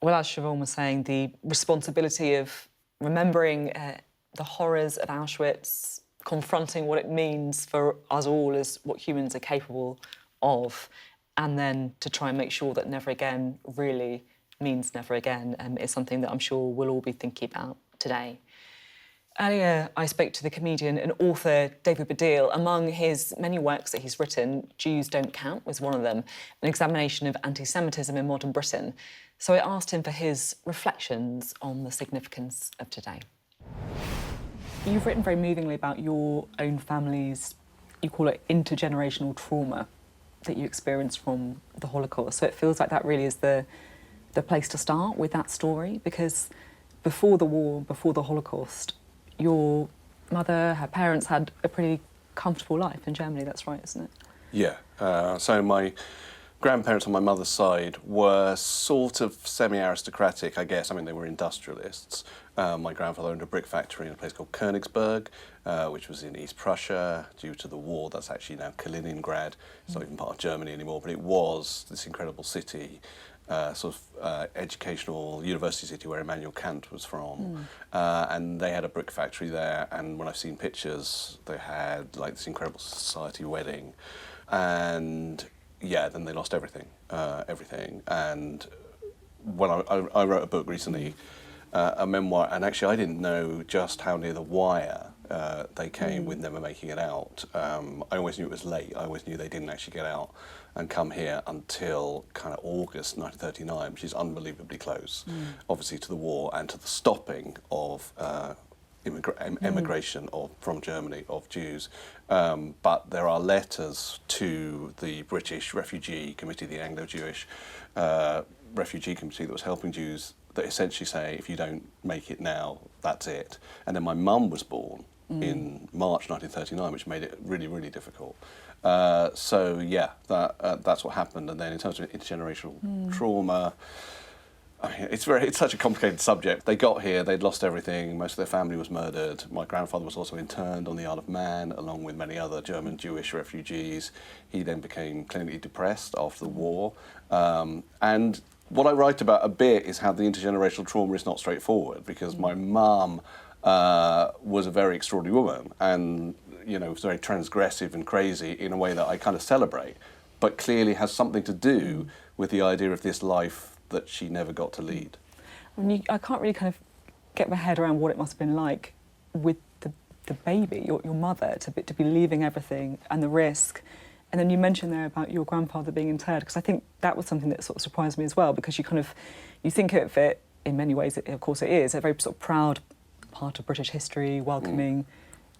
Well, as Siobhan was saying, the responsibility of remembering the horrors of Auschwitz, confronting what it means for us all as what humans are capable of, and then to try and make sure that never again really means never again is something that I'm sure we'll all be thinking about today. Earlier, I spoke to the comedian and author David Baddiel. Among his many works that he's written, Jews Don't Count was one of them, an examination of anti-Semitism in modern Britain. So I asked him for his reflections on the significance of today. You've written very movingly about your own family's, you call it intergenerational trauma that you experienced from the Holocaust. So it feels like that really is the place to start with that story, because before the war, before the Holocaust, your mother, her parents had a pretty comfortable life in Germany. That's right, isn't it? Yeah. So my grandparents on my mother's side were sort of semi-aristocratic, I guess. I mean, they were industrialists. My grandfather owned a brick factory in a place called Königsberg, which was in East Prussia. Due to the war, that's actually now Kaliningrad. It's not even part of Germany anymore, but it was this incredible city. Educational university city where Immanuel Kant was from, and they had a brick factory there. And when I've seen pictures, they had like this incredible society wedding, and yeah, then they lost everything. And when I wrote a book recently, a memoir, and actually I didn't know just how near the wire they came with never making it out. I always knew it was late. I always knew they didn't actually get out and come here until kind of August 1939, which is unbelievably close, obviously, to the war and to the stopping of emigration from Germany of Jews. But there are letters to the British Refugee Committee, the Anglo-Jewish Refugee Committee that was helping Jews, that essentially say, if you don't make it now, that's it. And then my mum was born in March 1939, which made it really, really difficult. So yeah, that's what happened. And then in terms of intergenerational trauma, I mean, it's such a complicated subject. They got here, they'd lost everything, most of their family was murdered. My grandfather was also interned on the Isle of Man, along with many other German Jewish refugees. He then became clinically depressed after the war. And what I write about a bit is how the intergenerational trauma is not straightforward, because my mum was a very extraordinary woman, and was very transgressive and crazy in a way that I kind of celebrate, but clearly has something to do with the idea of this life that she never got to lead. I can't really kind of get my head around what it must have been like with the baby, your mother, to be leaving everything and the risk. And then you mentioned there about your grandfather being interred, because I think that was something that sort of surprised me as well, because you think of it in many ways, of course it is, a very sort of proud part of British history, welcoming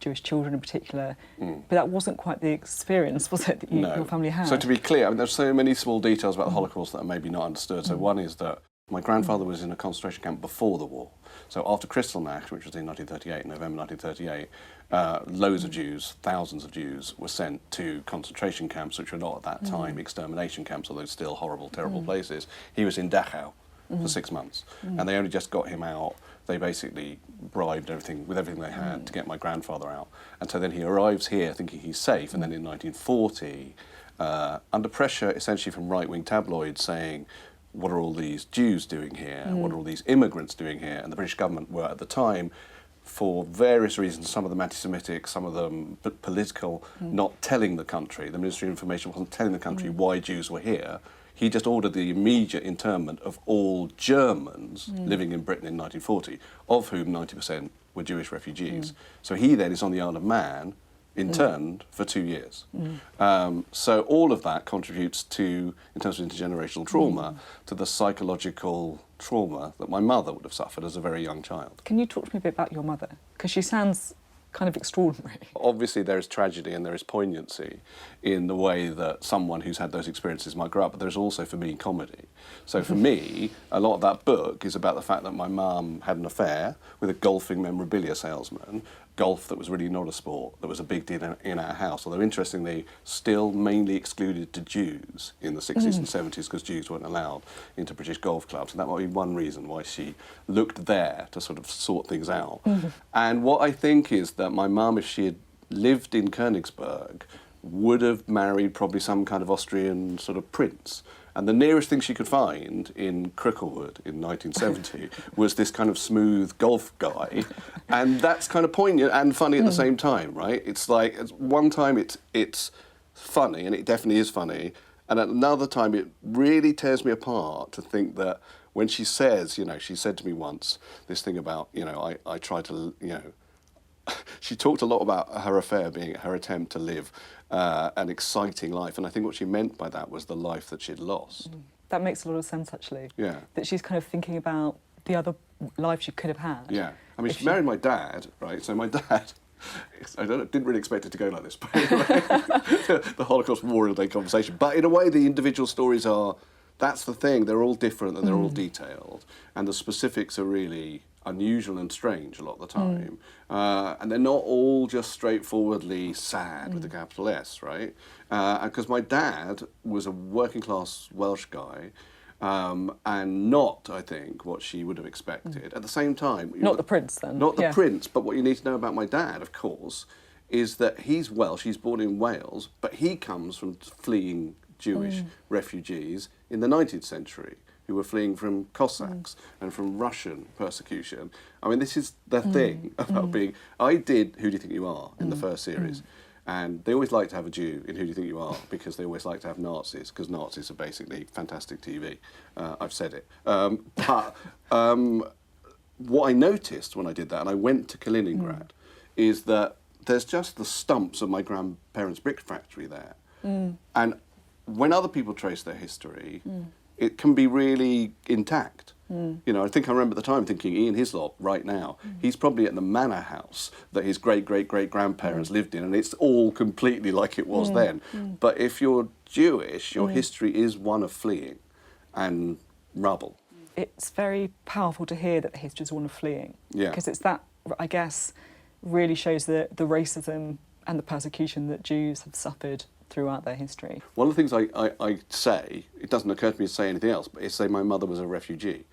Jewish children in particular, but that wasn't quite the experience, was it, that your family had? So to be clear, I mean, there's so many small details about the Holocaust that are maybe not understood. So one is that my grandfather was in a concentration camp before the war. So after Kristallnacht, which was in 1938, November 1938, loads of Jews, thousands of Jews, were sent to concentration camps, which were not at that time extermination camps, although still horrible, terrible places. He was in Dachau for 6 months, and they only just got him out. They basically bribed everything they had to get my grandfather out. And so then he arrives here thinking he's safe, and then in 1940, under pressure essentially from right-wing tabloids saying, what are all these Jews doing here? What are all these immigrants doing here? And the British government were at the time, for various reasons, some of them anti-Semitic, some of them political, not telling the country. The Ministry of Information wasn't telling the country why Jews were here. He just ordered the immediate internment of all Germans living in Britain in 1940, of whom 90% were Jewish refugees. So he then is on the Isle of Man, interned for 2 years. So all of that contributes to, in terms of intergenerational trauma, to the psychological trauma that my mother would have suffered as a very young child. Can you talk to me a bit about your mother? Because she sounds kind of extraordinary. Obviously there is tragedy and there is poignancy in the way that someone who's had those experiences might grow up, but there's also, for me, comedy. So for me, a lot of that book is about the fact that my mum had an affair with a golfing memorabilia salesman, golf that was really not a sport, that was a big deal in our house, although interestingly still mainly excluded to Jews in the 60s and 70s, because Jews weren't allowed into British golf clubs, and that might be one reason why she looked there to sort of sort things out. And what I think is that my mum, if she had lived in Königsberg, would have married probably some kind of Austrian sort of prince, And the nearest thing she could find in Cricklewood in 1970 was this kind of smooth golf guy. And that's kind of poignant and funny at the same time, right? It's like, at one time it's funny, and it definitely is funny. And at another time, it really tears me apart to think that when she says, she said to me once this thing about, I try to, she talked a lot about her affair being her attempt to live an exciting life. And I think what she meant by that was the life that she'd lost. That makes a lot of sense, actually. Yeah. That she's kind of thinking about the other life she could have had. Yeah. I mean, she married my dad, right? So my dad... didn't really expect it to go like this, but anyway, the Holocaust Memorial Day conversation. But in a way, the individual stories that's the thing, they're all different and they're all detailed. And the specifics are really unusual and strange a lot of the time. And they're not all just straightforwardly sad with a capital S, right? Because my dad was a working class Welsh guy, and not, I think, what she would have expected. At the same time... Not the prince, then. Not the prince, but what you need to know about my dad, of course, is that he's Welsh, he's born in Wales, but he comes from fleeing Jewish refugees in the 19th century who were fleeing from Cossacks and from Russian persecution. I mean, this is the thing about being... I did Who Do You Think You Are in the first series. And they always like to have a Jew in Who Do You Think You Are because they always like to have Nazis, because Nazis are basically fantastic TV. I've said it. But what I noticed when I did that, and I went to Kaliningrad, is that there's just the stumps of my grandparents' brick factory there. And when other people trace their history, it can be really intact. I think I remember at the time thinking, Ian Hislop, right now, he's probably at the manor house that his great-great-great-grandparents lived in, and it's all completely like it was then. But if you're Jewish, your history is one of fleeing and rubble. It's very powerful to hear that the history is one of fleeing. Yeah. Because it's that, I guess, really shows the racism and the persecution that Jews have suffered throughout their history. One of the things I say, it doesn't occur to me to say anything else, but it's say my mother was a refugee.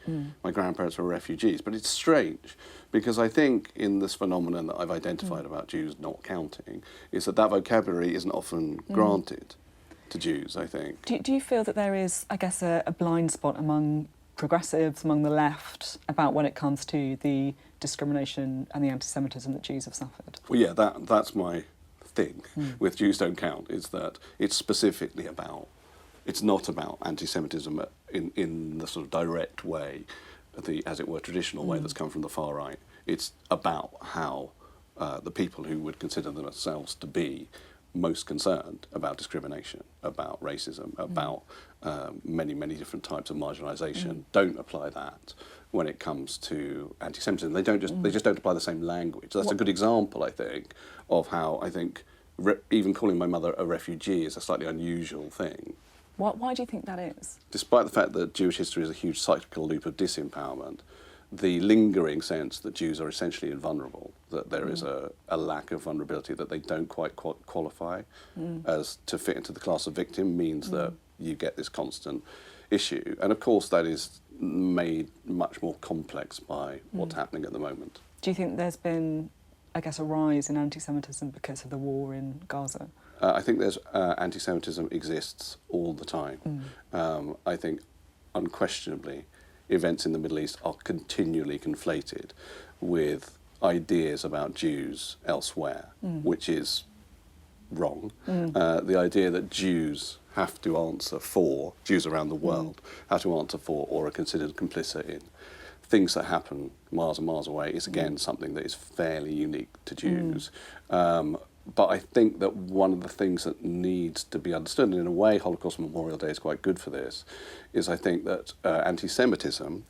My grandparents were refugees. But it's strange, because I think in this phenomenon that I've identified about Jews not counting, is that vocabulary isn't often granted to Jews, I think. Do you feel that there is, I guess, a blind spot among progressives, among the left, about when it comes to the discrimination and the anti-Semitism that Jews have suffered? Well, yeah, that's my thing with Jews Don't Count, is that it's specifically about, it's not about anti-Semitism in the sort of direct way, the, as it were, traditional way that's come from the far right. It's about how the people who would consider themselves to be most concerned about discrimination, about racism, about many, many different types of marginalisation, don't apply that when it comes to anti-Semitism. They just don't apply the same language. That's a good example, I think, of how I think even calling my mother a refugee is a slightly unusual thing. Why do you think that is? Despite the fact that Jewish history is a huge cyclical loop of disempowerment, the lingering sense that Jews are essentially invulnerable, that there is a lack of vulnerability, that they don't quite qualify as to fit into the class of victim, means that you get this constant issue. And of course that is made much more complex by what's happening at the moment. Do you think there's been, I guess, a rise in anti-Semitism because of the war in Gaza? I think there's anti-Semitism exists all the time. I think unquestionably events in the Middle East are continually conflated with ideas about Jews elsewhere, which is wrong. The idea that Jews have to answer for, Jews around the world have to answer for or are considered complicit in things that happen miles and miles away is again something that is fairly unique to Jews. But I think that one of the things that needs to be understood, and in a way Holocaust Memorial Day is quite good for this, is I think that anti-Semitism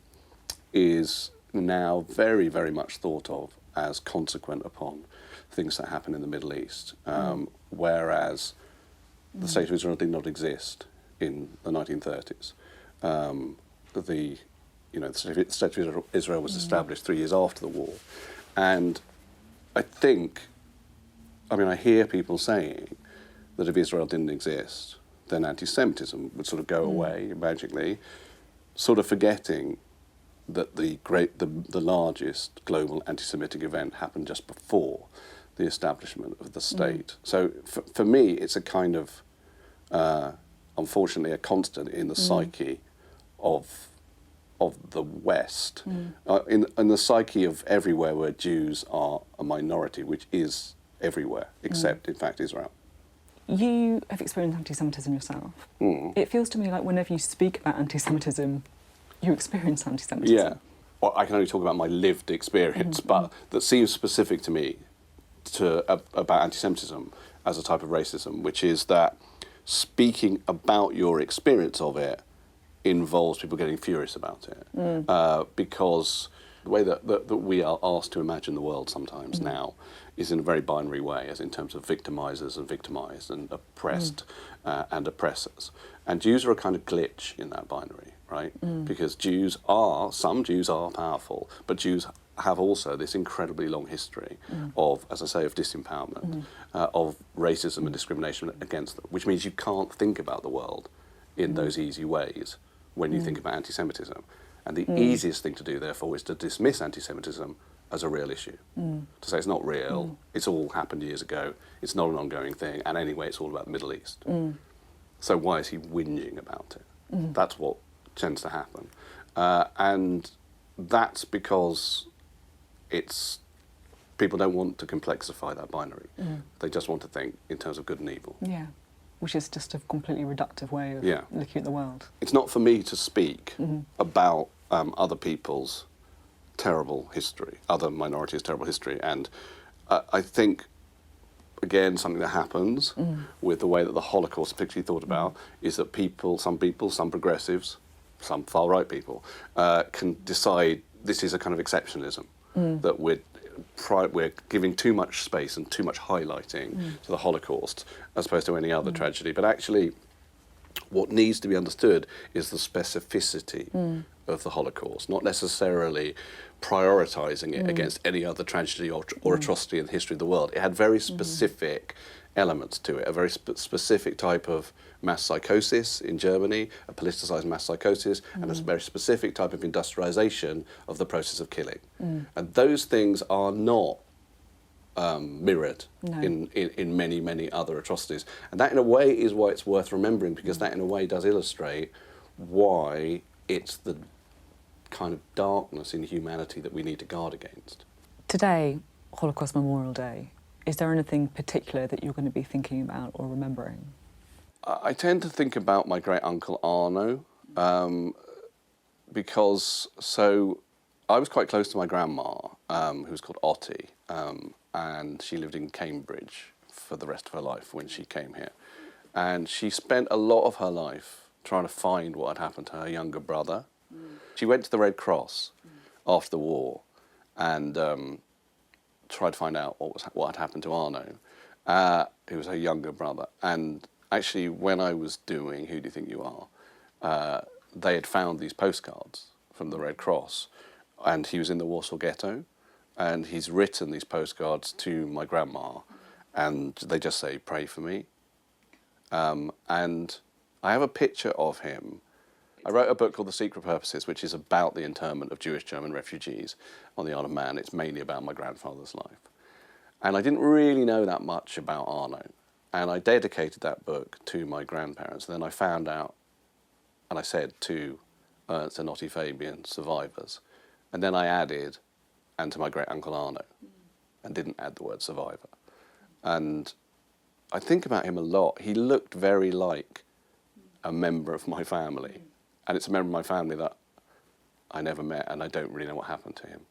is now very, very much thought of as consequent upon things that happen in the Middle East, whereas the State of Israel did not exist in the 1930s. The State of Israel was established 3 years after the war, and I hear people saying that if Israel didn't exist, then anti-Semitism would sort of go away magically, sort of forgetting that the largest global anti-Semitic event happened just before the establishment of the state. So for me, it's a kind of unfortunately a constant in the psyche of the West, in the psyche of everywhere where Jews are a minority, which is everywhere, except, in fact, Israel. You have experienced anti-Semitism yourself. It feels to me like whenever you speak about anti-Semitism, you experience anti-Semitism. Yeah. Well, I can only talk about my lived experience, but that seems specific to me about anti-Semitism as a type of racism, which is that speaking about your experience of it involves people getting furious about it. Because the way that we are asked to imagine the world sometimes now is in a very binary way, as in terms of victimizers and victimized, and oppressed and oppressors. And Jews are a kind of glitch in that binary, right? Because some Jews are powerful, but Jews have also this incredibly long history of, as I say, of disempowerment, of racism and discrimination against them, which means you can't think about the world in those easy ways when you think about anti-Semitism. And the easiest thing to do, therefore, is to dismiss anti-Semitism as a real issue. To say it's not real, it's all happened years ago, it's not an ongoing thing, and anyway, it's all about the Middle East. So why is he whinging about it? That's what tends to happen. And that's because people don't want to complexify that binary. They just want to think in terms of good and evil. Yeah, which is just a completely reductive way of looking at the world. It's not for me to speak about other people's terrible history, other minorities' terrible history. And I think, again, something that happens with the way that the Holocaust is particularly thought about is that some progressives, some far-right people, can decide this is a kind of exceptionalism, that we're giving too much space and too much highlighting to the Holocaust as opposed to any other tragedy. But actually, what needs to be understood is the specificity of the Holocaust, not necessarily prioritising it against any other tragedy or atrocity in the history of the world. It had very specific elements to it, a very specific type of mass psychosis in Germany, a politicised mass psychosis, and a very specific type of industrialisation of the process of killing. And those things are not mirrored in many, many other atrocities. And that, in a way, is why it's worth remembering, because that, in a way, does illustrate why it's the kind of darkness in humanity that we need to guard against. Today, Holocaust Memorial Day, is there anything particular that you're going to be thinking about or remembering? I tend to think about my great-uncle Arno, because I was quite close to my grandma, who was called Otti, and she lived in Cambridge for the rest of her life when she came here. And she spent a lot of her life trying to find what had happened to her younger brother. She went to the Red Cross after the war and tried to find out what had happened to Arno, who was her younger brother. And actually, when I was doing Who Do You Think You Are, they had found these postcards from the Red Cross, and he was in the Warsaw Ghetto, and he's written these postcards to my grandma, and they just say, "Pray for me." And I have a picture of him. I wrote a book called The Secret Purposes, which is about the internment of Jewish German refugees on the Isle of Man. It's mainly about my grandfather's life. And I didn't really know that much about Arno. And I dedicated that book to my grandparents. And then I found out, and I said to Ernst and Otti Fabian, survivors. And then I added, and to my great-uncle Arno, and didn't add the word survivor. And I think about him a lot. He looked very like a member of my family. And it's a member of my family that I never met, and I don't really know what happened to him.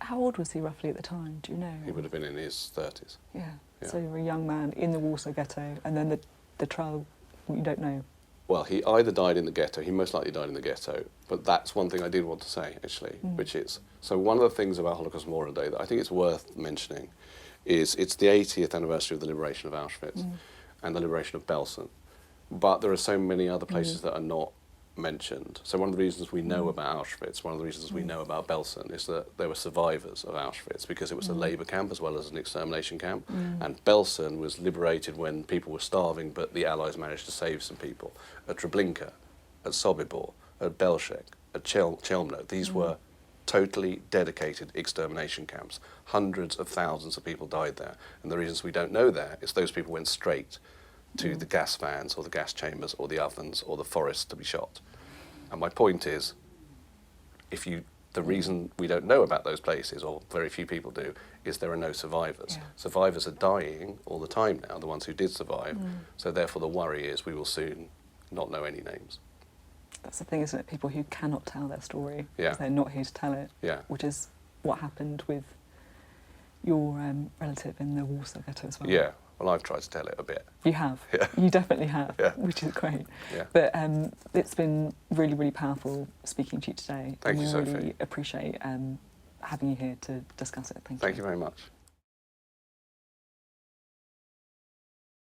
How old was he roughly at the time, do you know? He would have been in his 30s. Yeah. So you were a young man in the Warsaw Ghetto, and then the trial, you don't know? Well, he either died in the ghetto, he most likely died in the ghetto, but that's one thing I did want to say, actually, which is, so one of the things about Holocaust Memorial Day that I think it's worth mentioning is it's the 80th anniversary of the liberation of Auschwitz and the liberation of Belsen, but there are so many other places that are not mentioned. So one of the reasons we know about Auschwitz, one of the reasons we know about Belsen is that there were survivors of Auschwitz because it was a labour camp as well as an extermination camp. And Belsen was liberated when people were starving, but the Allies managed to save some people. At Treblinka, at Sobibor, at Belzec, at Chelmno, these were totally dedicated extermination camps. Hundreds of thousands of people died there. And the reasons we don't know that is those people went straight to the gas vans or the gas chambers or the ovens or the forests to be shot. And my point is, the reason we don't know about those places, or very few people do, is there are no survivors. Yeah. Survivors are dying all the time now, the ones who did survive. So therefore the worry is we will soon not know any names. That's the thing, isn't it? People who cannot tell their story Yeah. because they're not here to tell it. Yeah. Which is what happened with your relative in the Warsaw Ghetto as well. Yeah, well, I've tried to tell it a bit. You have. Yeah. You definitely have, Yeah. which is great. Yeah. But it's been really, really powerful speaking to you today. Thank you, and we Sophie. really appreciate having you here to discuss it. Thank you. Thank you very much.